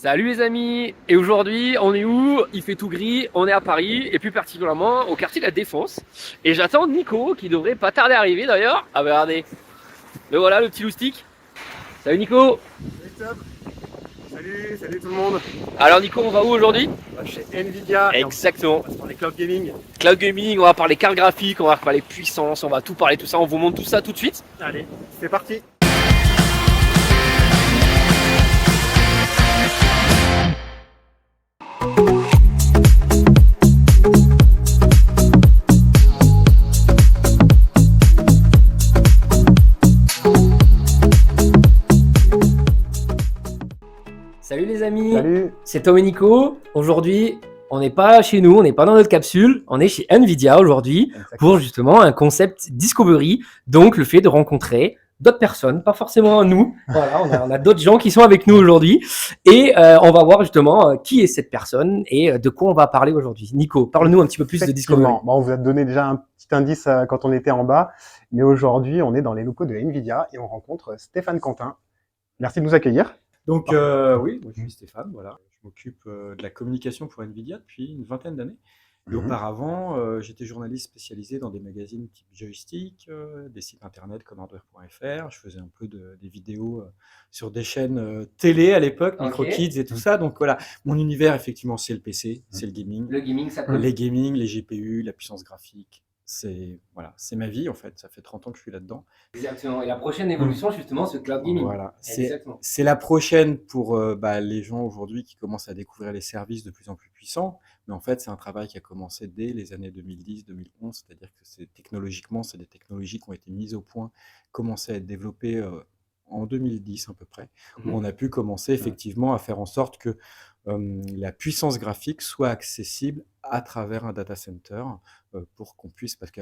Salut les amis. Et aujourd'hui, on est où? Il fait tout gris, on est à Paris, et plus particulièrement au quartier de la Défense. Et j'attends Nico, qui devrait pas tarder à arriver d'ailleurs. Ah bah regardez, le voilà, le petit loustic. Salut Nico. Salut Tom, salut tout le monde. Alors Nico, on va où aujourd'hui? Chez Nvidia et Exactement. on va se parler cloud gaming. Cloud gaming, on va parler carte graphique, on va parler puissance, on va tout parler tout ça. On vous montre tout ça tout de suite. Allez, c'est parti. Salut les amis. Salut. C'est Tom et Nico. Aujourd'hui, on n'est pas chez nous, on n'est pas dans notre capsule, on est chez Nvidia aujourd'hui pour justement un concept discovery, donc le fait de rencontrer d'autres personnes, pas forcément nous. Voilà, on a d'autres gens qui sont avec nous aujourd'hui et on va voir justement qui est cette personne et de quoi on va parler aujourd'hui. Nico, parle-nous un petit peu plus de discovery. Bon, on vous a donné déjà un petit indice quand on était en bas, mais aujourd'hui on est dans les locaux de Nvidia et on rencontre Stéphane Quentin. Merci de nous accueillir. Donc oui, moi, je suis Stéphane, voilà. Je m'occupe de la communication pour Nvidia depuis une vingtaine d'années. Et auparavant, j'étais journaliste spécialisé dans des magazines type Joystick, des sites internet comme hardware.fr. Je faisais un peu des vidéos sur des chaînes télé à l'époque, MicroKids et tout ça. Donc voilà, mon univers effectivement c'est le PC, c'est le gaming. Le gaming, ça peut. Les gaming, les GPU, la puissance graphique. C'est voilà, c'est ma vie en fait. Ça fait 30 ans que je suis là-dedans. Exactement. Et la prochaine évolution, justement, c'est le cloud gaming. Voilà, Exactement. c'est la prochaine pour les gens aujourd'hui qui commencent à découvrir les services de plus en plus puissants. Mais en fait, c'est un travail qui a commencé dès les années 2010-2011, c'est-à-dire que technologiquement, c'est des technologies qui ont été mises au point, commencé à être développées en 2010 à peu près, où on a pu commencer effectivement à faire en sorte que la puissance graphique soit accessible à travers un data center pour qu'on puisse, parce que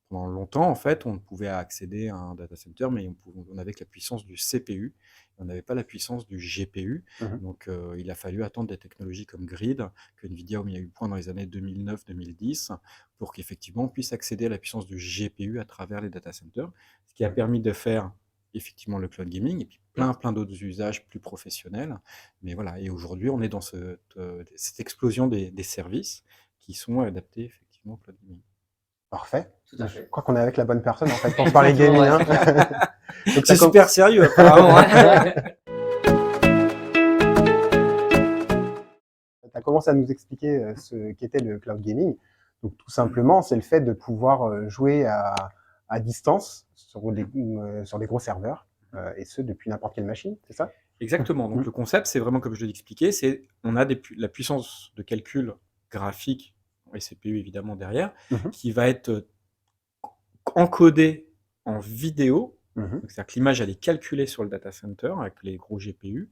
pendant longtemps, en fait, on pouvait accéder à un data center, mais on avait que la puissance du CPU, on n'avait pas la puissance du GPU. Donc, il a fallu attendre des technologies comme Grid, que Nvidia a mis à eu point dans les années 2009-2010, pour qu'effectivement on puisse accéder à la puissance du GPU à travers les data centers, ce qui a permis de faire effectivement le cloud gaming et puis plein d'autres usages plus professionnels. Mais voilà, et aujourd'hui, on est dans cette explosion des services qui sont adaptés effectivement au cloud gaming. Parfait. Tout à fait. Je crois qu'on est avec la bonne personne en fait pour parler gaming. Hein. Donc, C'est super sérieux apparemment. Tu as commencé à nous expliquer ce qu'était le cloud gaming. Donc tout simplement, c'est le fait de pouvoir jouer à distance sur des gros serveurs, et ce depuis n'importe quelle machine, c'est ça? Exactement. Donc le concept, c'est vraiment comme je l'ai expliqué, c'est on a la puissance de calcul graphique et CPU évidemment derrière, qui va être encodée en vidéo. C'est-à-dire que l'image elle est calculée sur le data center avec les gros GPU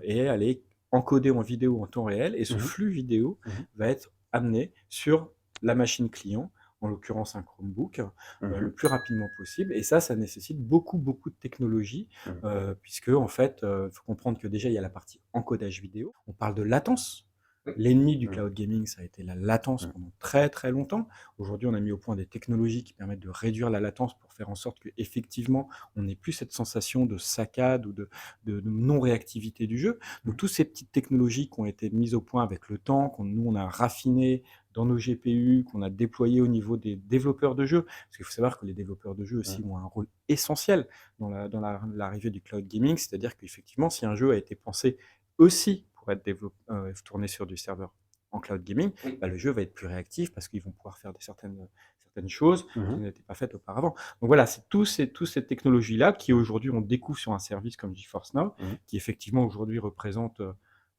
et elle est encodée en vidéo en temps réel et ce flux vidéo va être amené sur la machine client, en l'occurrence un Chromebook, le plus rapidement possible. Et ça nécessite beaucoup de technologie, puisque en fait, il faut comprendre que déjà il y a la partie encodage vidéo. On parle de latence. L'ennemi du cloud gaming, ça a été la latence pendant très longtemps. Aujourd'hui, on a mis au point des technologies qui permettent de réduire la latence pour faire en sorte qu'effectivement, on n'ait plus cette sensation de saccade ou de non-réactivité du jeu. Donc, toutes ces petites technologies qui ont été mises au point avec le temps, nous, on a raffiné dans nos GPU, qu'on a déployé au niveau des développeurs de jeux. Parce qu'il faut savoir que les développeurs de jeux aussi ont un rôle essentiel dans l'arrivée du cloud gaming. C'est-à-dire qu'effectivement, si un jeu a été pensé aussi pour être tourné sur du serveur en cloud gaming, le jeu va être plus réactif parce qu'ils vont pouvoir faire certaines choses qui n'étaient pas faites auparavant. Donc voilà, c'est toutes ces technologies-là qui aujourd'hui on découvre sur un service comme GeForce Now, qui effectivement aujourd'hui représente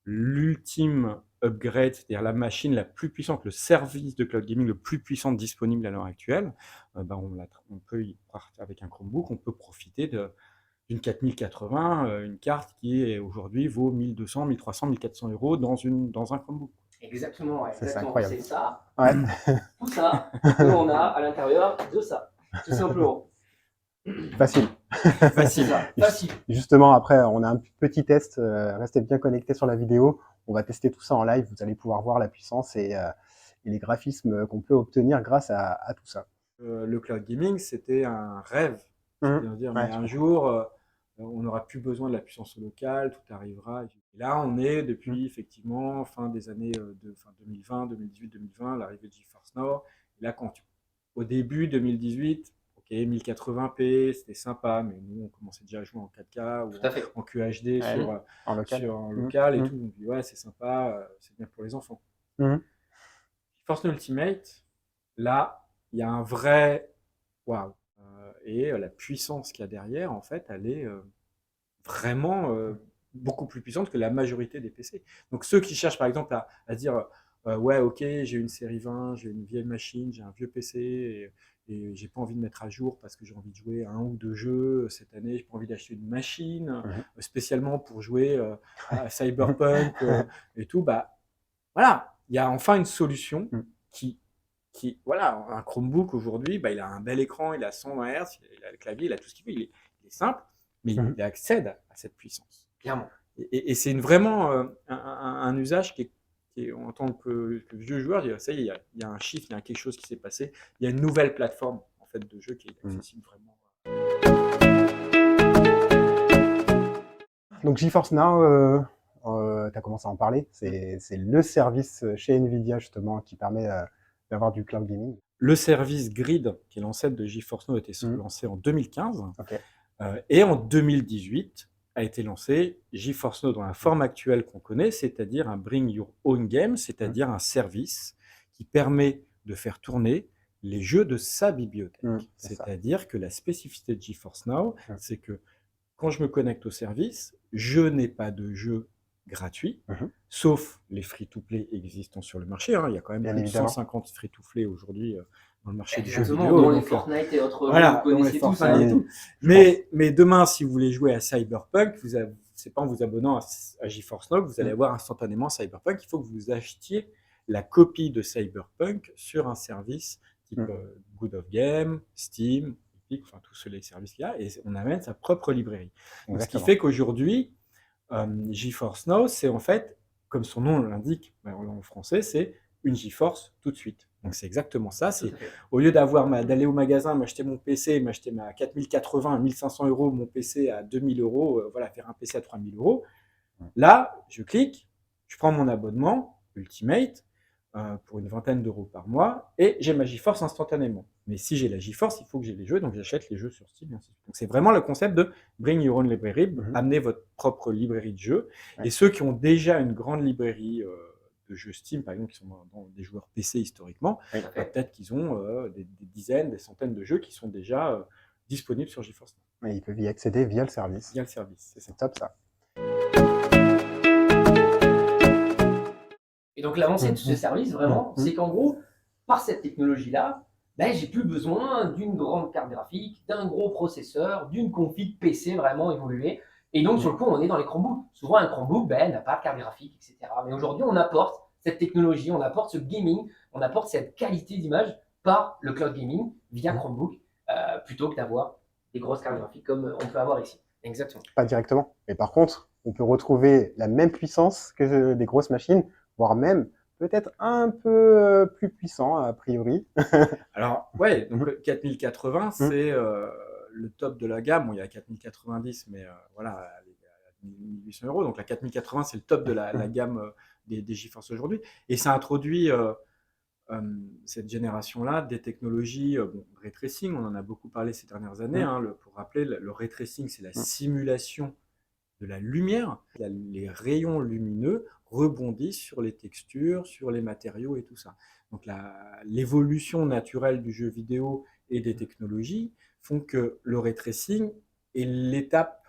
l'ultime upgrade, c'est-à-dire la machine la plus puissante, le service de cloud gaming le plus puissant disponible à l'heure actuelle. On peut avec un Chromebook, on peut profiter d'une 4080, une carte qui aujourd'hui vaut 1200, 1300, 1400 euros dans un Chromebook. Exactement, ouais, c'est incroyable. C'est ça, tout ça que l'on a à l'intérieur de ça, tout simplement. Facile. Facile. Justement, après, on a un petit test. Restez bien connectés sur la vidéo. On va tester tout ça en live. Vous allez pouvoir voir la puissance et les graphismes qu'on peut obtenir grâce à tout ça. Le cloud gaming, c'était un rêve. C'est-à-dire, mais un jour, on n'aura plus besoin de la puissance locale, tout arrivera. Et là, on est depuis effectivement fin des années 2020, 2018, 2020, l'arrivée de GeForce Now. Et là, au début 2018, ok, 1080p, c'était sympa, mais nous, on commençait déjà à jouer en 4K ou en QHD en local, en local et tout. On dit, ouais, c'est sympa, c'est bien pour les enfants. GeForce Now Ultimate, là, il y a un vrai waouh. Et la puissance qu'il y a derrière, en fait, elle est vraiment beaucoup plus puissante que la majorité des PC. Donc ceux qui cherchent par exemple à dire ouais, ok, j'ai une série 20, j'ai une vieille machine, j'ai un vieux PC et j'ai pas envie de mettre à jour parce que j'ai envie de jouer à 1 ou 2 jeux cette année, j'ai pas envie d'acheter une machine spécialement pour jouer à Cyberpunk et tout, bah voilà, il y a enfin une solution voilà, un Chromebook aujourd'hui, bah, il a un bel écran, il a 120 Hz, il a le clavier, il a tout ce qu'il veut, il est simple, mais il accède à cette puissance. Clairement. Et c'est vraiment un usage qui est, en tant que vieux joueur, ça y est, il y a un shift, il y a quelque chose qui s'est passé, il y a une nouvelle plateforme en fait, de jeu qui est accessible vraiment. Donc GeForce Now, tu as commencé à en parler, c'est le service chez NVIDIA justement qui permet d'avoir du cloud gaming. Le service Grid, qui est l'ancêtre de GeForce Now, a été lancé en 2015. Et en 2018 a été lancé GeForce Now dans la forme actuelle qu'on connaît, c'est-à-dire un Bring Your Own Game, c'est-à-dire un service qui permet de faire tourner les jeux de sa bibliothèque. C'est-à-dire que la spécificité de GeForce Now, c'est que quand je me connecte au service, je n'ai pas de jeu gratuit, sauf les free-to-play existants sur le marché. Il y a quand même plus de 150 free-to-play aujourd'hui dans le marché du jeu vidéo. Dans les Fortnite et autres, voilà, vous connaissez tout ça. Mais demain, si vous voulez jouer à Cyberpunk, c'est pas en vous abonnant à GeForce Now que vous allez avoir instantanément Cyberpunk. Il faut que vous achetiez la copie de Cyberpunk sur un service type Good of Game, Steam, Epic, enfin tous les services qu'il y a, et on amène sa propre librairie. Donc, ce qui fait qu'aujourd'hui, GeForce Now, c'est en fait, comme son nom l'indique en français, c'est une GeForce tout de suite. Donc c'est exactement ça. C'est au lieu d'aller au magasin, m'acheter mon PC, m'acheter à 4080, 1500 euros, mon PC à 2000 euros, voilà, faire un PC à 3000 euros. Là, je clique, je prends mon abonnement Ultimate pour une vingtaine d'euros par mois et j'ai ma GeForce instantanément. Mais si j'ai la GeForce, il faut que j'ai les jeux, donc j'achète les jeux sur Steam. Donc c'est vraiment le concept de Bring Your Own Library, amener votre propre librairie de jeux. Et ceux qui ont déjà une grande librairie de jeux Steam, par exemple, qui sont dans des joueurs PC historiquement, peut-être qu'ils ont des dizaines, des centaines de jeux qui sont déjà disponibles sur GeForce. Et ils peuvent y accéder via le service. Via le service, c'est top ça. Et donc l'avancée de ce service, vraiment, c'est qu'en gros, par cette technologie-là, j'ai plus besoin d'une grande carte graphique, d'un gros processeur, d'une config PC vraiment évoluée. Et donc, sur le coup, on est dans les Chromebooks. Souvent, un Chromebook n'a pas de carte graphique, etc. Mais aujourd'hui, on apporte cette technologie, on apporte ce gaming, on apporte cette qualité d'image par le cloud gaming via Chromebook, plutôt que d'avoir des grosses cartes graphiques comme on peut avoir ici. Exactement. Pas directement. Mais par contre, on peut retrouver la même puissance que des grosses machines, voire même peut-être un peu plus puissant a priori. Alors, ouais, donc 4080, c'est le top de la gamme. Bon, il y a 4090, mais voilà, elle est à 1800 euros. Donc la 4080, c'est le top de la gamme des GeForce aujourd'hui. Et ça introduit cette génération-là des technologies ray tracing. On en a beaucoup parlé ces dernières années. Pour rappeler, le ray tracing, c'est la simulation de la lumière. Les rayons lumineux rebondissent sur les textures, sur les matériaux et tout ça. Donc l'évolution naturelle du jeu vidéo et des technologies font que le ray tracing est l'étape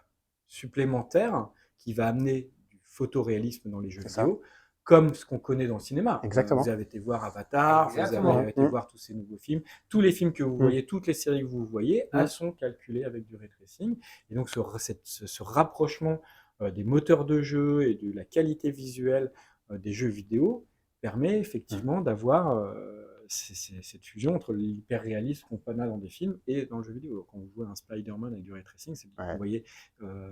supplémentaire qui va amener du photoréalisme dans les jeux vidéo, comme ce qu'on connaît dans le cinéma. Exactement. Vous avez été voir Avatar, vous avez été voir tous ces nouveaux films. Tous les films que vous voyez, toutes les séries que vous voyez, elles sont calculées avec du ray tracing. Et donc ce rapprochement des moteurs de jeu et de la qualité visuelle des jeux vidéo permet effectivement d'avoir cette fusion entre l'hyper-réalisme qu'on a dans des films et dans le jeu vidéo. Quand vous jouez un Spider-Man avec du ray tracing, c'est vous voyez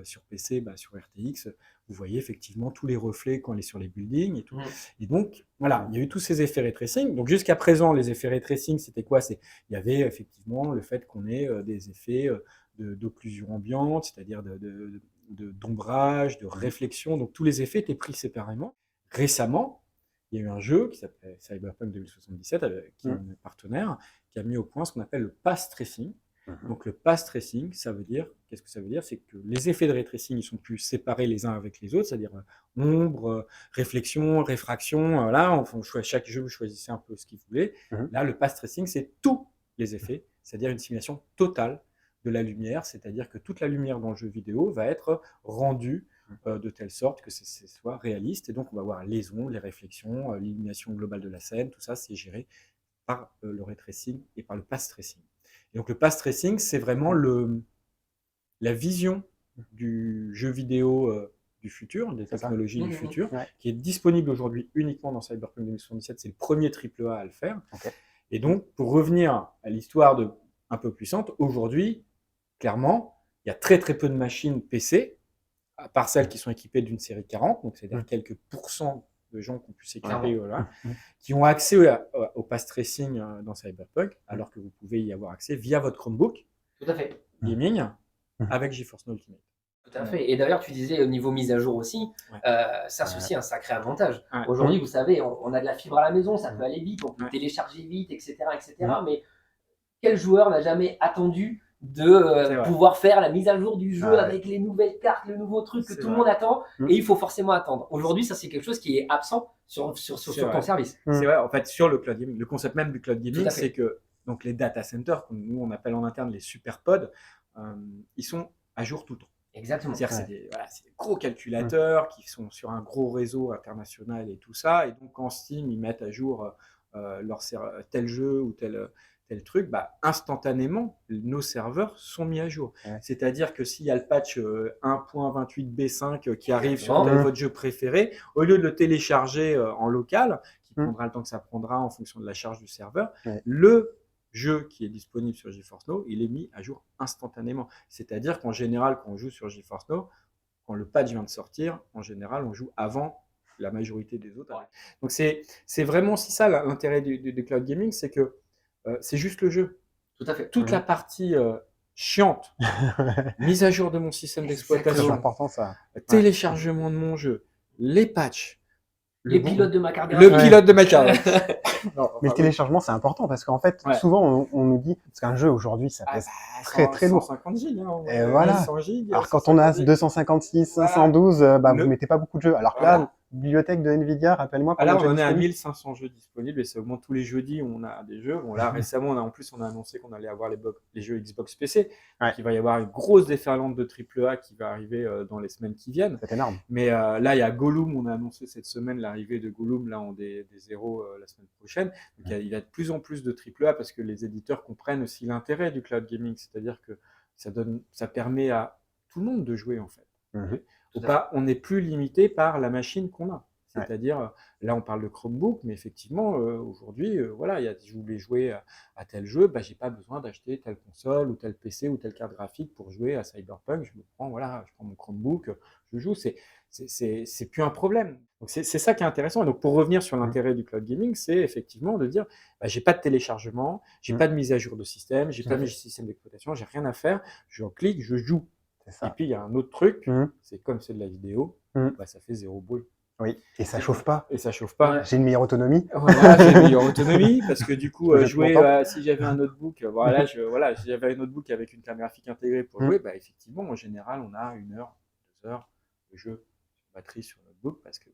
sur PC, sur RTX, vous voyez effectivement tous les reflets quand on est sur les buildings et tout. Et donc, voilà, il y a eu tous ces effets ray tracing. Donc jusqu'à présent, les effets ray tracing, c'était quoi? Il y avait effectivement le fait qu'on ait des effets d'occlusion ambiante, c'est-à-dire d'ombrage, de réflexion. Donc tous les effets étaient pris séparément. Récemment, il y a eu un jeu qui s'appelait Cyberpunk 2077, qui est un partenaire, qui a mis au point ce qu'on appelle le path tracing. Donc le path tracing, ça veut dire, qu'est-ce que ça veut dire? C'est que les effets de ray tracing, ils sont plus séparés les uns avec les autres, c'est-à-dire ombre, réflexion, réfraction. Là, chaque jeu, vous choisissez un peu ce qu'il voulait. Là, le path tracing, c'est tous les effets, c'est-à-dire une simulation totale de la lumière, c'est-à-dire que toute la lumière dans le jeu vidéo va être rendue de telle sorte que ce soit réaliste. Et donc, on va voir les ombres, les réflexions, l'illumination globale de la scène, tout ça, c'est géré par le ray tracing et par le path tracing. Et donc, le path tracing, c'est vraiment la vision du jeu vidéo du futur, des technologies du futur, qui est disponible aujourd'hui uniquement dans Cyberpunk 2077. C'est le premier AAA à le faire. Et donc, pour revenir à l'histoire un peu puissante, aujourd'hui, clairement, il y a très très peu de machines PC, à part celles qui sont équipées d'une série 40, donc c'est-à-dire quelques pourcents de gens qui ont pu s'équiper, qui ont accès au path tracing dans Cyberpunk, alors que vous pouvez y avoir accès via votre Chromebook Tout à fait. gaming avec GeForce Now Ultimate. Tout à fait. Et d'ailleurs, tu disais au niveau mise à jour aussi, ça c'est aussi un sacré avantage. Aujourd'hui, vous savez, on a de la fibre à la maison, ça peut aller vite, on peut télécharger vite, etc. Mais quel joueur n'a jamais attendu de pouvoir faire la mise à jour du jeu avec les nouvelles cartes, le nouveau truc que tout le monde attend, et il faut forcément attendre. Aujourd'hui, ça c'est quelque chose qui est absent sur ton service. C'est vrai, en fait, sur le cloud gaming, le concept même du cloud gaming, c'est que donc, les data centers, comme nous on appelle en interne les superpods, ils sont à jour tout le temps. Exactement. C'est-à-dire c'est des gros calculateurs qui sont sur un gros réseau international et tout ça, et donc quand Steam, ils mettent à jour tel jeu ou tel truc, instantanément, nos serveurs sont mis à jour. C'est-à-dire que s'il y a le patch 1.28b5 qui arrive sur votre jeu préféré, au lieu de le télécharger en local, qui prendra le temps que ça prendra en fonction de la charge du serveur, le jeu qui est disponible sur GeForce Now, il est mis à jour instantanément. C'est-à-dire qu'en général, quand on joue sur GeForce Now, quand le patch vient de sortir, en général, on joue avant la majorité des autres. Donc c'est vraiment aussi ça l'intérêt du cloud gaming, c'est que c'est juste le jeu. Tout à fait. Toute la partie chiante, mise à jour de mon système d'exploitation, téléchargement de mon jeu, les patchs, les pilotes de ma carte graphique. Le pilote de ma carte graphique. Mais le téléchargement, c'est important parce qu'en fait, souvent, on nous dit, parce qu'un jeu aujourd'hui, ça pèse très lourd. 150 gigs, et voilà. 100 gigs, alors, quand on a 256, 512, vous mettez pas beaucoup de jeux. Alors que là, bibliothèque de Nvidia, rappelle-moi. Alors, on est à 1500 jeux disponibles et ça augmente tous les jeudis. On a des jeux. Bon, là, récemment, on a annoncé qu'on allait avoir les jeux Xbox PC. Donc, il va y avoir une grosse déferlante de AAA qui va arriver dans les semaines qui viennent. C'est énorme. Mais là, il y a Gollum. On a annoncé cette semaine l'arrivée de Gollum là, en des zéros la semaine prochaine. Donc, il y a de plus en plus de AAA parce que les éditeurs comprennent aussi l'intérêt du cloud gaming. C'est-à-dire que ça permet à tout le monde de jouer, en fait. On n'est plus limité par la machine qu'on a. C'est-à-dire, là, on parle de Chromebook, mais effectivement, aujourd'hui, je voulais jouer à tel jeu, j'ai pas besoin d'acheter telle console ou tel PC ou telle carte graphique pour jouer à Cyberpunk. Je prends mon Chromebook, je joue. C'est plus un problème. Donc, c'est ça qui est intéressant. Et donc, pour revenir sur l'intérêt du cloud gaming, c'est effectivement de dire, j'ai pas de téléchargement, j'ai pas de mise à jour de système, j'ai pas de système d'exploitation, j'ai rien à faire. Je clique, je joue. Et puis, il y a un autre truc, c'est comme c'est de la vidéo, ça fait 0 boule. Oui, et ça chauffe pas. Et ça chauffe pas. J'ai une meilleure autonomie. Voilà, j'ai une meilleure autonomie parce que du coup, jouer, si j'avais un notebook, si j'avais un notebook avec une carte graphique intégrée pour jouer, effectivement, en général, on a 1 heure, 2 heures de jeu sur batterie sur le notebook parce que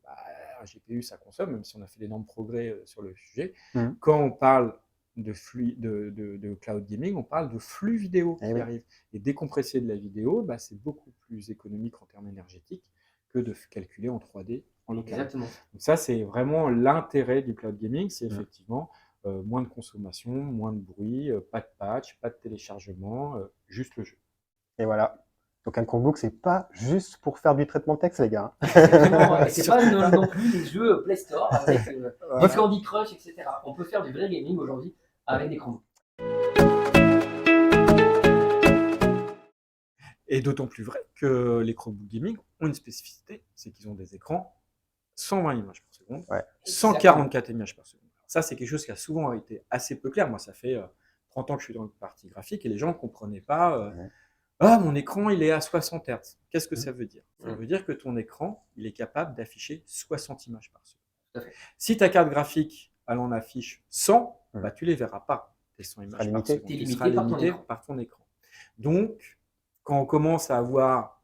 GPU, ça consomme, même si on a fait d'énormes progrès sur le sujet. Quand on parle de cloud gaming, on parle de flux vidéo qui arrive. Et décompresser de la vidéo, c'est beaucoup plus économique en termes énergétiques que de calculer en 3D en local. Exactement. Donc ça, c'est vraiment l'intérêt du cloud gaming, c'est effectivement moins de consommation, moins de bruit, pas de patch, pas de téléchargement, juste le jeu. Et voilà. Donc un Chromebook, c'est pas juste pour faire du traitement de texte, les gars. C'est pas non plus les jeux Play Store avec du Candy Crush, etc. On peut faire du vrai gaming aujourd'hui avec des Chromebooks. Et d'autant plus vrai que les Chromebook gaming ont une spécificité, c'est qu'ils ont des écrans 120 images par seconde, 144 images par seconde. Ça, c'est quelque chose qui a souvent été assez peu clair. Moi, ça fait 30 ans que je suis dans le parti graphique et les gens ne comprenaient pas Ah, mon écran, il est à 60 Hz. Qu'est-ce que Mmh. ça veut dire? Ça Mmh. veut dire que ton écran, il est capable d'afficher 60 images par seconde. Tout à fait. Si ta carte graphique, elle en affiche 100, Mmh. tu les verras pas, tes 100 sera images par limité. seconde. T'es Tu limité seras par ton limité écran. par ton écran. Donc, quand on commence à vouloir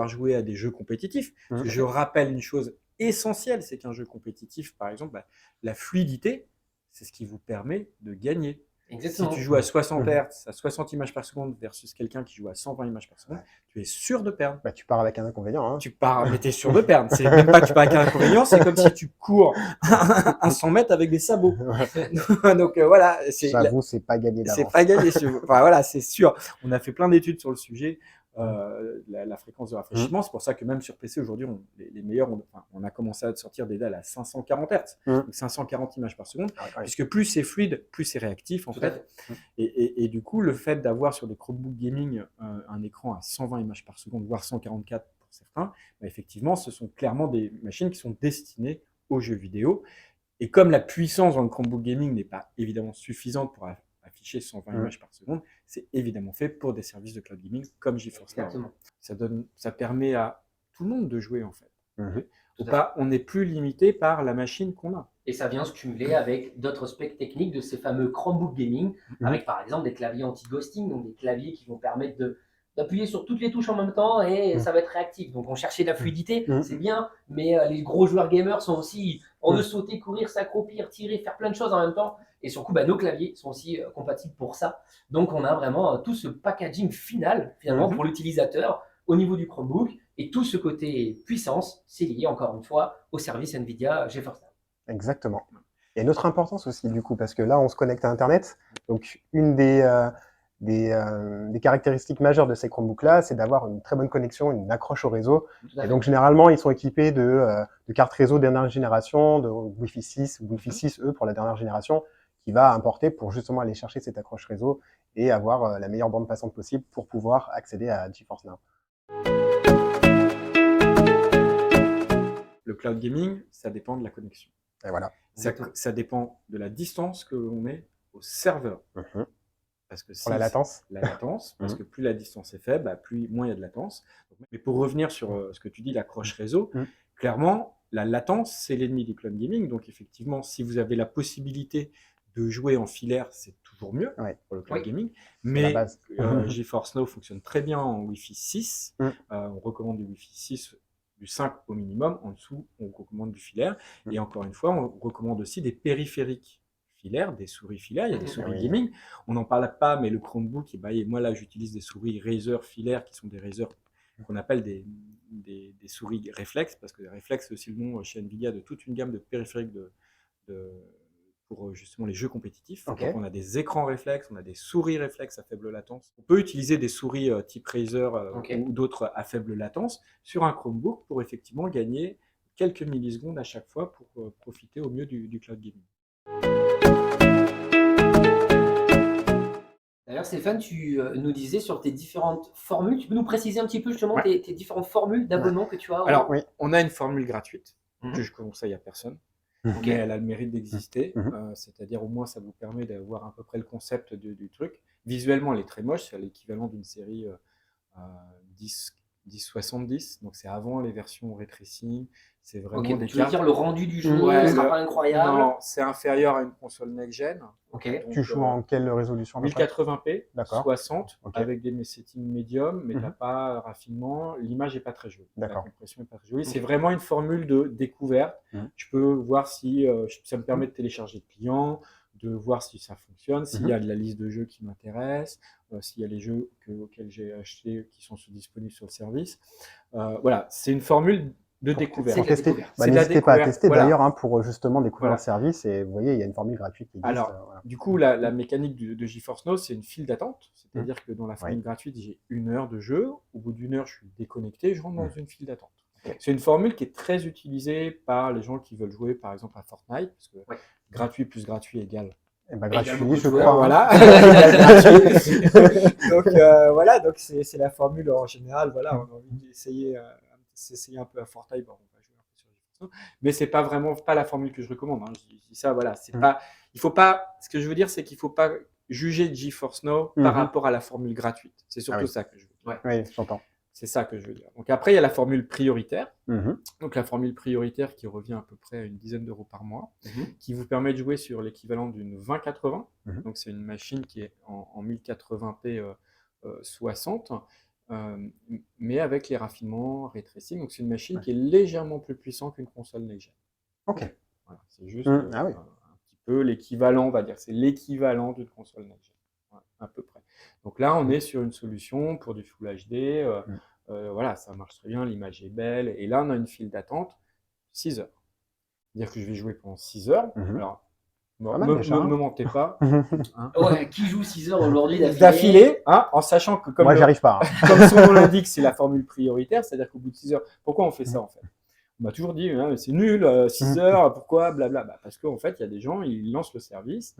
jouer à des jeux compétitifs, parce Mmh. que je rappelle une chose essentielle, c'est qu'un jeu compétitif, par exemple, la fluidité, c'est ce qui vous permet de gagner. Si Exactement. tu joues à 60 Mmh. Hz, à 60 images par seconde versus quelqu'un qui joue à 120 images par seconde, Ouais. tu es sûr de perdre. Bah, tu pars avec un inconvénient, hein. Tu pars, mais tu es sûr de perdre. C'est même pas que tu pars avec un inconvénient, c'est comme si tu cours un 100 mètres avec des sabots. Ouais. Donc voilà, J'avoue, c'est pas gagné c'est d'avance. pas gagné. Enfin, voilà, c'est sûr. On a fait plein d'études sur le sujet, la fréquence de rafraîchissement. C'est pour ça que même sur PC aujourd'hui, les meilleurs, on a commencé à sortir des dalles à 540 Hz, donc 540 images par seconde, Ah ouais. puisque plus c'est fluide, plus c'est réactif en Tout à fait. fait. Et du coup, le fait d'avoir sur des Chromebook gaming un écran à 120 images par seconde, voire 144 pour certains, bah, effectivement, ce sont clairement des machines qui sont destinées aux jeux vidéo. Et comme la puissance dans le Chromebook gaming n'est pas évidemment suffisante pour afficher 120 images par seconde, c'est évidemment fait pour des services de cloud gaming comme GeForce Now. Exactement. Ça permet à tout le monde de jouer en fait. Mmh. On n'est plus limité par la machine qu'on a. Et ça vient se cumuler avec d'autres specs techniques de ces fameux Chromebook gaming, avec par exemple des claviers anti-ghosting, donc des claviers qui vont permettre d'appuyer sur toutes les touches en même temps et ça va être réactif. Donc on cherchait la fluidité, c'est bien, mais les gros joueurs gamers sont aussi, on veut sauter, courir, s'accroupir, tirer, faire plein de choses en même temps. Et surtout, nos claviers sont aussi compatibles pour ça. Donc on a vraiment tout ce packaging final finalement pour l'utilisateur au niveau du Chromebook. Et tout ce côté puissance, c'est lié encore une fois au service NVIDIA GeForce Now. Exactement. Il y a une autre importance aussi, du coup, parce que là, on se connecte à Internet. Donc, une des caractéristiques majeures de ces Chromebooks-là, c'est d'avoir une très bonne connexion, une accroche au réseau. Et donc, généralement, ils sont équipés de cartes réseau dernière génération, de Wi-Fi 6, ou Wi-Fi 6E pour la dernière génération, qui va importer pour justement aller chercher cette accroche réseau et avoir la meilleure bande passante possible pour pouvoir accéder à GeForce Now. Le cloud gaming, ça dépend de la connexion. Et voilà. Ça dépend de la distance que l'on met au serveur. Parce que Pour la latence. Parce que plus la distance est faible, moins il y a de latence. Mais pour revenir sur ce que tu dis, l'accroche réseau, clairement, la latence, c'est l'ennemi du cloud gaming. Donc effectivement, si vous avez la possibilité de jouer en filaire, c'est toujours mieux pour le cloud gaming. Mais GeForce Now fonctionne très bien en Wi-Fi 6. On recommande du Wi-Fi 6, du 5 au minimum. En dessous, on recommande du filaire. Et encore une fois, on recommande aussi des périphériques filaires, des souris filaires. Il y a des souris gaming. On n'en parle pas, mais le Chromebook, moi là, j'utilise des souris Razer filaires qui sont des Razer qu'on appelle des souris réflexes, parce que les réflexes, c'est aussi le nom chez NVIDIA de toute une gamme de périphériques pour justement les jeux compétitifs. Donc on a des écrans réflexes, on a des souris réflexes à faible latence. On peut utiliser des souris type Razer ou d'autres à faible latence sur un Chromebook pour effectivement gagner quelques millisecondes à chaque fois pour profiter au mieux du cloud gaming. D'ailleurs, Stéphane, tu nous disais sur tes différentes formules, tu peux nous préciser un petit peu justement tes différentes formules d'abonnement que tu as? Alors, on a une formule gratuite que je conseille à personne. Mais elle a le mérite d'exister, c'est-à-dire au moins ça vous permet d'avoir à peu près le concept du truc. Visuellement, elle est très moche, c'est l'équivalent d'une série 1070, donc c'est avant les versions ray tracing. C'est vraiment des tu veux dire le rendu du jeu ne sera pas incroyable? Non, c'est inférieur à une console next-gen. Donc, tu joues en quelle résolution? 1080p, 60, avec des settings médium, mais tu n'as pas raffinement. L'image n'est pas très jolie. La compression n'est pas très jolie. C'est vraiment une formule de découverte. Je peux voir si ça me permet de télécharger le client, de voir si ça fonctionne, s'il y a de la liste de jeux qui m'intéresse, s'il y a les jeux auxquels j'ai acheté qui sont disponibles sur le service. Voilà, c'est une formule de découverte. N'hésitez pas à tester d'ailleurs pour justement découvrir le service, et vous voyez, il y a une formule gratuite qui existe. Alors, du coup, la mécanique de GeForce Now, c'est une file d'attente, c'est-à-dire que dans la formule gratuite, j'ai 1 heure de jeu, au bout d'1 heure, je suis déconnecté, je rentre dans une file d'attente. C'est une formule qui est très utilisée par les gens qui veulent jouer par exemple à Fortnite, parce que gratuit plus gratuit égale gratuit, je crois. Voilà. Donc voilà, donc c'est la formule en général. Voilà, on a envie d'essayer un peu à Fortnite, on va jouer un peu sur GeForce Now, mais c'est pas vraiment la formule que je recommande. Je dis ça, voilà, c'est pas. Il faut pas. Ce que je veux dire, c'est qu'il faut pas juger GeForce Now par rapport à la formule gratuite. C'est surtout ça que je veux. Oui, j'entends. C'est ça que je veux dire. Donc après, il y a la formule prioritaire. Mhm. Donc la formule prioritaire qui revient à peu près à une dizaine d'euros par mois, qui vous permet de jouer sur l'équivalent d'une 2080. Donc c'est une machine qui est en 1080p 60, mais avec les raffinements ray tracing. Donc c'est une machine qui est légèrement plus puissante qu'une console next-gen. Ok. Voilà, c'est juste Ah oui. un petit peu l'équivalent, on va dire. C'est l'équivalent d'une console next-gen, à peu près. Donc là, on est sur une solution pour du Full HD. Voilà, ça marche très bien, l'image est belle. Et là, on a une file d'attente 6 heures. C'est-à-dire que je vais jouer pendant 6 heures. Alors, Pas mal, déjà, hein. me mentez pas. Hein. Ouais, qui joue 6 heures aujourd'hui D'affilée, hein, en sachant que Moi, j'y arrive pas. Hein. comme son nom l'indique, c'est la formule prioritaire, c'est-à-dire qu'au bout de 6 heures, pourquoi on fait ça en fait? On m'a toujours dit, hein, c'est nul, 6 heures, pourquoi, blabla. Parce qu'en fait, il y a des gens, ils lancent le service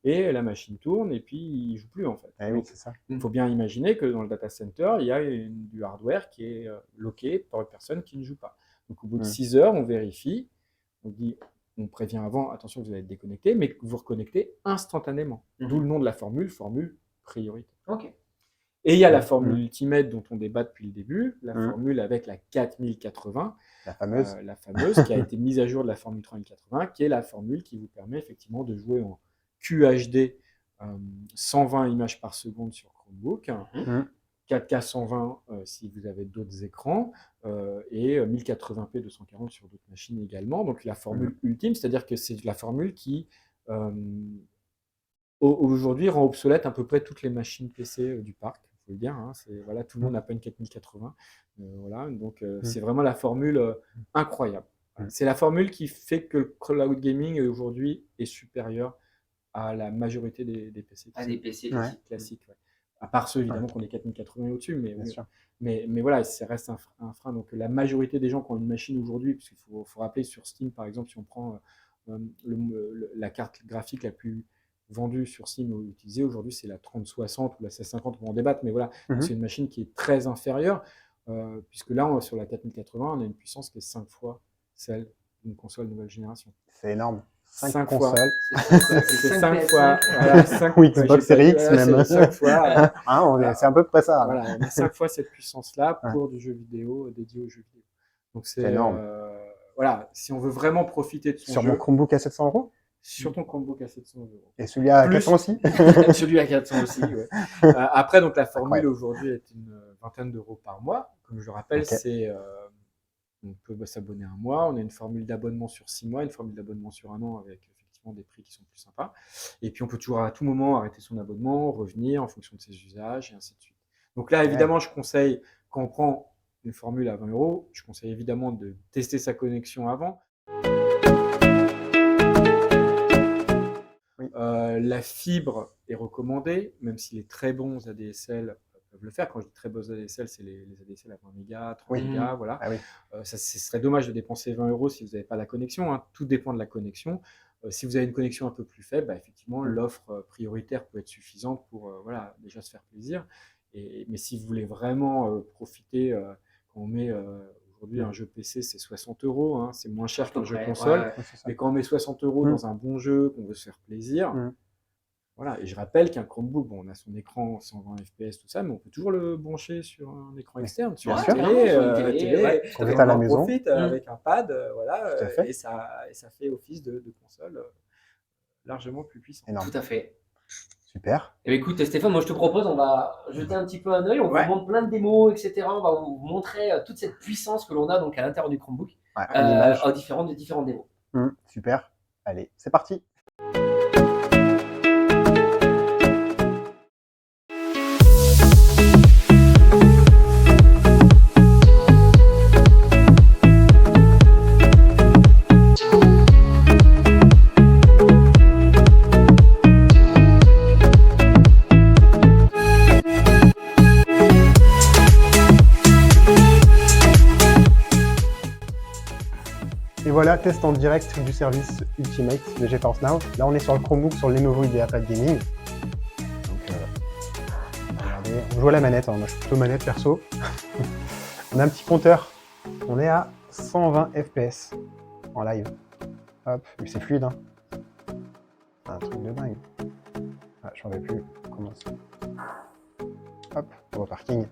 et la machine tourne et puis ils ne jouent plus en fait. Oui, c'est ça. Il faut bien imaginer que dans le data center, il y a du hardware qui est loqué par une personne qui ne joue pas. Donc au bout de 6 heures, on vérifie, on dit, on prévient avant, attention, vous allez être déconnecté, mais vous reconnectez instantanément. D'où le nom de la formule priorité. Ok. Et il y a la formule ultimate dont on débat depuis le début, la formule avec la 4080, la fameuse qui a été mise à jour de la formule 3080, qui est la formule qui vous permet effectivement de jouer en QHD 120 images par seconde sur Chromebook, 4K 120 si vous avez d'autres écrans, et 1080p 240 sur d'autres machines également. Donc la formule ultime, c'est-à-dire que c'est la formule qui aujourd'hui rend obsolète à peu près toutes les machines PC du parc. Il faut le dire, hein, voilà, tout le monde n'a pas une 4080. Voilà, donc c'est vraiment la formule incroyable. C'est la formule qui fait que le cloud gaming aujourd'hui est supérieur à la majorité des PC. À des PC classiques. Ouais. À part ceux évidemment qui ont des 4080 au-dessus, mais voilà, ça reste un frein. Donc la majorité des gens qui ont une machine aujourd'hui, parce qu'il faut rappeler sur Steam par exemple, si on prend la carte graphique la plus vendue sur Steam ou utilisée aujourd'hui, c'est la 3060 ou la 1650, on va en débattre, mais voilà, c'est une machine qui est très inférieure, puisque là, sur la 4080, on a une puissance qui est 5 fois celle d'une console nouvelle génération. C'est énorme. 5 consoles. C'est 5 fois. Voilà, 5 ou Xbox Series X même. 5 fois. C'est à peu près ça. Voilà, on a 5 fois cette puissance-là pour du jeu vidéo, dédié aux jeux vidéo. Donc c'est énorme. Voilà, si on veut vraiment profiter de son sur jeu. Mon Chromebook à 700 €. Sur ton Chromebook à 700 €. Et celui à 400 aussi. Celui à 400 aussi, ouais. Après, donc la formule aujourd'hui est une vingtaine d'euros par mois. Comme je le rappelle, c'est on peut s'abonner un mois. On a une formule d'abonnement sur 6 mois, une formule d'abonnement sur 1 an avec effectivement des prix qui sont plus sympas. Et puis on peut toujours à tout moment arrêter son abonnement, revenir en fonction de ses usages et ainsi de suite. Donc là, évidemment, je conseille, quand on prend une formule à 20 €, je conseille évidemment de tester sa connexion avant. La fibre est recommandée, même si les très bons ADSL peuvent le faire. Quand je dis très bons ADSL, c'est les ADSL à 20 mégas, 30 mégas, voilà. Ce serait dommage de dépenser 20 € si vous n'avez pas la connexion, hein. Tout dépend de la connexion. Si vous avez une connexion un peu plus faible, effectivement, l'offre prioritaire peut être suffisante pour voilà, déjà se faire plaisir. Mais si vous voulez vraiment profiter, quand on met aujourd'hui un jeu PC, c'est 60 €, hein, c'est moins cher qu'un jeu console. Mais quand on met 60 € dans un bon jeu, qu'on veut se faire plaisir, voilà. Et je rappelle qu'un Chromebook, bon, on a son écran 120 fps, tout ça, mais on peut toujours le brancher sur un écran externe, sur une télé, on est à la maison, profite avec un pad, voilà, et ça fait office de console largement plus puissant. Tout à fait. Super. Et écoute Stéphane, moi je te propose, on va jeter un petit peu un œil, on vous montre plein de démos, etc. On va vous montrer toute cette puissance que l'on a donc à l'intérieur du Chromebook, en différentes démos. Super. Allez, c'est parti. Et voilà, test en direct du service Ultimate de GeForce Now. Là, on est sur le Chromebook, sur le Lenovo IdeaPad Gaming. Donc, regardez, on joue à la manette. Moi, je suis plutôt manette perso. On a un petit compteur. On est à 120 FPS en live. Hop, mais c'est fluide. Hein. C'est un truc de dingue. Ah, je ne savais plus comment c'est. Hop, on va au parking.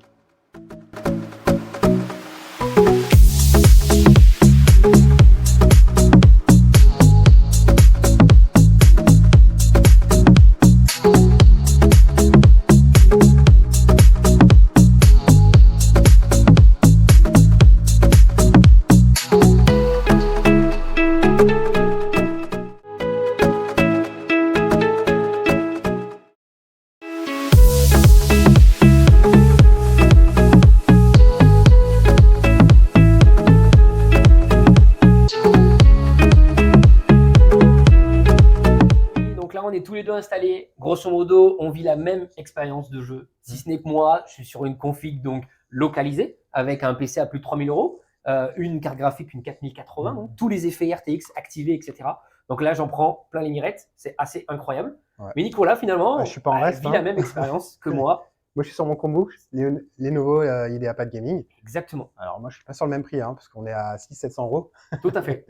On est tous les deux installés. Grosso modo, on vit la même expérience de jeu. Si ce n'est que moi, je suis sur une config donc localisée avec un PC à plus de 3000 euros, une carte graphique, une 4080, donc tous les effets RTX activés, etc. Donc là, j'en prends plein les mirettes. C'est assez incroyable. Ouais. Mais Nicolas, finalement, je suis pas en reste, vit la même expérience que moi. Moi, je suis sur mon Chromebook, Lenovo IdeaPad Gaming. Exactement. Alors, moi, je suis pas sur le même prix, parce qu'on est à 600-700 euros. Tout à fait.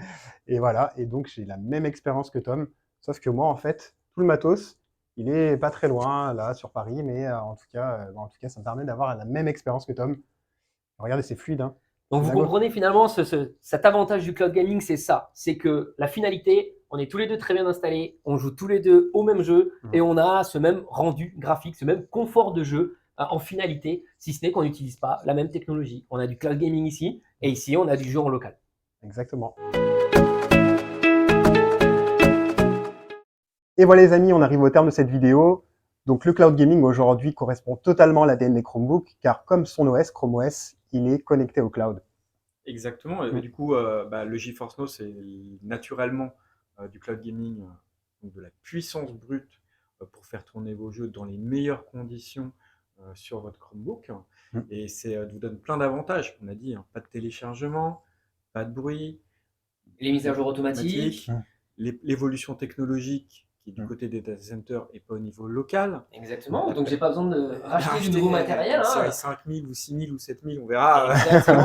Et voilà. Et donc, j'ai la même expérience que Tom. Sauf que moi, en fait, tout le matos, il est pas très loin, là, sur Paris. Mais en tout cas, ça me permet d'avoir la même expérience que Tom. Regardez, c'est fluide. Donc, vous comprenez finalement cet avantage du cloud gaming, c'est ça. C'est que la finalité, on est tous les deux très bien installés, on joue tous les deux au même jeu et on a ce même rendu graphique, ce même confort de jeu en finalité, si ce n'est qu'on n'utilise pas la même technologie. On a du cloud gaming ici et ici, on a du jeu en local. Exactement. Et voilà les amis, on arrive au terme de cette vidéo. Donc le cloud gaming aujourd'hui correspond totalement à l'ADN des Chromebooks, car comme son OS, Chrome OS, il est connecté au cloud. Exactement, et du coup, le GeForce Now, c'est naturellement du cloud gaming, donc de la puissance brute pour faire tourner vos jeux dans les meilleures conditions sur votre Chromebook. Et ça vous donne plein d'avantages, on a dit, pas de téléchargement, pas de bruit. Les mises à jour automatiques. L'évolution technologique qui est du côté des data centers et pas au niveau local. Exactement, donc j'ai pas besoin de racheter du nouveau matériel. Série 5000 ou 6000 ou 7000, on verra. Exactement.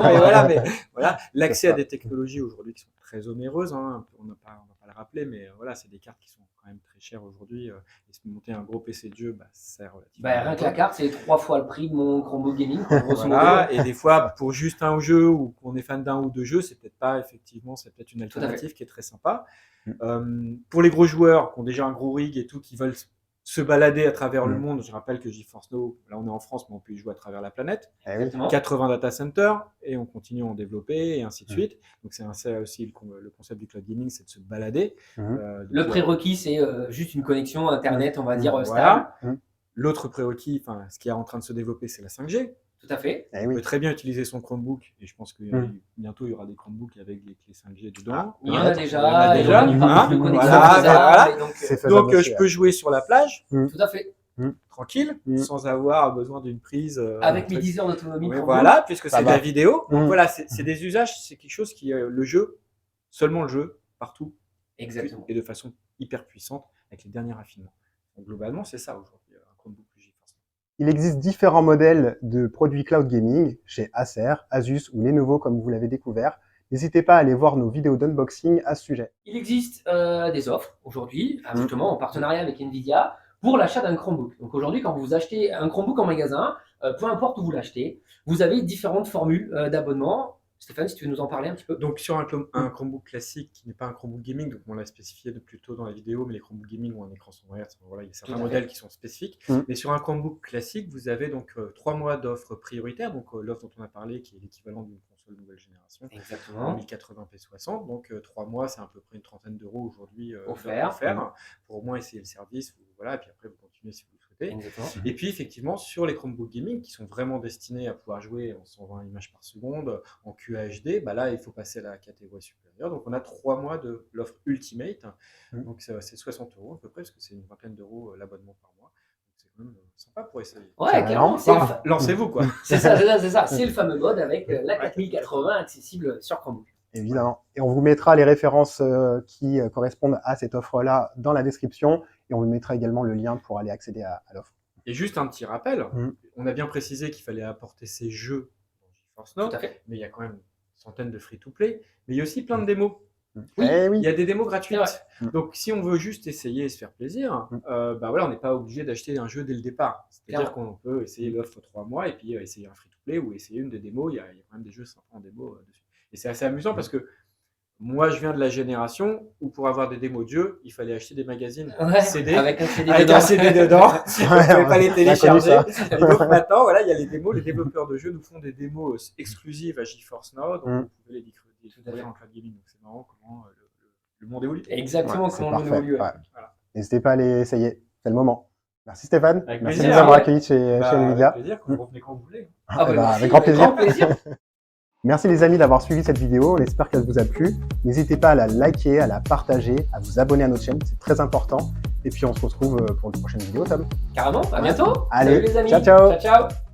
Voilà, l'accès à des technologies aujourd'hui qui sont très onéreuses, on ne va pas le rappeler, mais voilà, c'est des cartes qui sont quand même très chères aujourd'hui. Et se monter un gros PC de jeu, c'est relativement. Rien que la carte, c'est 3 fois le prix de mon Chromebook Gaming. Voilà, et des fois, pour juste un jeu ou qu'on est fan d'un ou deux jeux, c'est peut-être pas, effectivement, c'est peut-être une alternative qui est très sympa. Pour les gros joueurs qui ont déjà un gros rig et tout, qui veulent se balader à travers le monde, je rappelle que GeForce Now, là on est en France, mais on peut y jouer à travers la planète. 80 data centers, et on continue à en développer, et ainsi de suite. Donc c'est aussi le concept du cloud gaming, c'est de se balader. Le prérequis, c'est juste une connexion Internet, on va dire, stable. L'autre prérequis, ce qui est en train de se développer, c'est la 5G. Tout à fait. On peut très bien utiliser son Chromebook, et je pense que bientôt il y aura des Chromebooks avec des clés 5G dedans. Il y en a déjà. Donc je peux jouer sur la plage. Tout à fait. Tranquille, sans avoir besoin d'une prise. Avec mes 10 heures d'autonomie. Voilà, puisque c'est de la vidéo. Donc voilà, c'est des usages, c'est quelque chose qui est le jeu, seulement le jeu, partout. Exactement. Et de façon hyper puissante, avec les derniers raffinements. Donc globalement, c'est ça aujourd'hui, un Chromebook GeForce. Il existe différents modèles de produits cloud gaming chez Acer, Asus ou Lenovo, comme vous l'avez découvert. N'hésitez pas à aller voir nos vidéos d'unboxing à ce sujet. Il existe des offres aujourd'hui, justement en partenariat avec Nvidia, pour l'achat d'un Chromebook. Donc aujourd'hui, quand vous achetez un Chromebook en magasin, peu importe où vous l'achetez, vous avez différentes formules d'abonnement. Stéphane, si tu veux nous en parler un petit peu. Donc sur un Chromebook classique qui n'est pas un Chromebook gaming, donc on l'a spécifié plus tôt dans la vidéo, mais les Chromebook gaming ont un écran 100 Hz, voilà, il y a certains modèles qui sont spécifiques. Mais sur un Chromebook classique, vous avez donc 3 mois d'offres prioritaires, donc l'offre dont on a parlé qui est l'équivalent d'une console nouvelle génération. Exactement. 1080p60, donc 3 mois, c'est à peu près une trentaine d'euros aujourd'hui offert pour au moins essayer le service, voilà, et puis après vous continuez si vous le souhaitez. Exactement. Et puis effectivement sur les Chromebook gaming qui sont vraiment destinés à pouvoir jouer en 120 images par seconde, en QHD, là il faut passer à la catégorie supérieure. Donc on a 3 mois de l'offre Ultimate, donc c'est 60 euros à peu près, parce que c'est une vingtaine d'euros l'abonnement par mois. Donc c'est quand même sympa pour essayer. Ouais, clairement. Lancez-vous quoi. C'est ça. C'est le fameux mode avec la 4080 accessible sur Chromebook. Évidemment. Et on vous mettra les références qui correspondent à cette offre-là dans la description. Et on vous mettra également le lien pour aller accéder à l'offre. Et juste un petit rappel, on a bien précisé qu'il fallait apporter ces jeux dans GeForce Now, mais il y a quand même une centaine de free-to-play, mais il y a aussi plein de démos. Oui. Il y a des démos gratuites. Donc si on veut juste essayer et se faire plaisir, on n'est pas obligé d'acheter un jeu dès le départ. C'est-à-dire qu'on peut essayer l'offre 3 mois et puis essayer un free-to-play ou essayer une des démos. Il y a quand même des jeux sympas en démo dessus. Et c'est assez amusant parce que Moi, je viens de la génération où pour avoir des démos de jeux, il fallait acheter des magazines Ouais, CD avec un CD avec dedans. un CD dedans. On ne pouvait pas les on a télécharger. connu ça. Et donc maintenant, voilà, il y a les démos. Les développeurs de jeux nous font des démos exclusives à GeForce Now. Donc vous pouvez les découvrir en cloud gaming. Donc c'est marrant comment le monde évolue. Exactement, C'est comment le monde parfait. évolue. Ouais. Voilà. N'hésitez pas à les essayer. C'est le moment. Merci Stéphane. Avec Merci de plaisir. nous avoir accueillis chez Bah, Nvidia. avec plaisir, vous revenez quand vous voulez. Ah bah, merci, avec grand plaisir. Grand plaisir. Merci les amis d'avoir suivi cette vidéo, on espère qu'elle vous a plu. N'hésitez pas à la liker, à la partager, à vous abonner à notre chaîne, c'est très important. Et puis on se retrouve pour une prochaine vidéo, Tom. Carrément, à bientôt. Allez, Salut les amis. ciao, ciao. Ciao, ciao.